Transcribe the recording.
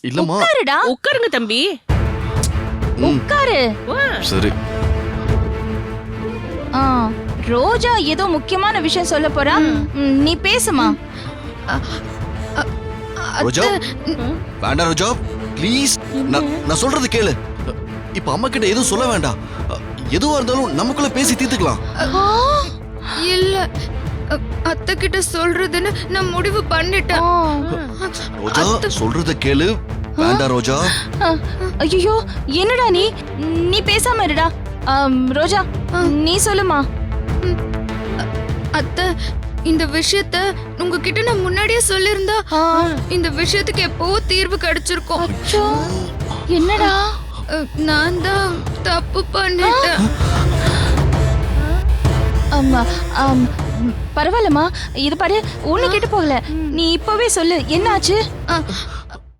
இல்லம்மா. உட்காருடா. உட்காருங்க தம்பி. உட்காரு. சரி. ரோஜா ஏதோ முக்கியமான விஷயம் சொல்ல போறா. நீ பேசுமா. ரோஜா வேண்டாம் ரோஜா ப்ளீஸ். நான் சொல்றது கேளு. இப்ப அம்மா கிட்ட எதுவும் சொல்ல வேண்டாம். எதுவா இருந்தாலும் நமக்குள்ள பேசி தீர்த்துக்கலாம். இல்ல அத்தை கிட்ட சொல்றதுன்னு நான் முடிவு பண்ணிட்டேன். ரோஜா சொல்றத கேளு. வேண்டாம் ரோஜா. ஐயோ என்னடா நீ பேசாம இருடா. ரோஜா நீ சொல்லுமா. அத்தை இந்த விஷயத்த உங்ககிட்ட நான் முன்னாடியே சொல்லிருந்தா இந்த விஷயத்துக்கு எப்போ தீர்வு கிடைச்சிருக்கும். என்னடா நான் தான் தப்பு பண்ணிட்டேன். பரவாயில்லம்மா. இது பாரு ஒண்ணு கேட்டு போகல. நீ இப்பவே சொல்லு என்னாச்சு.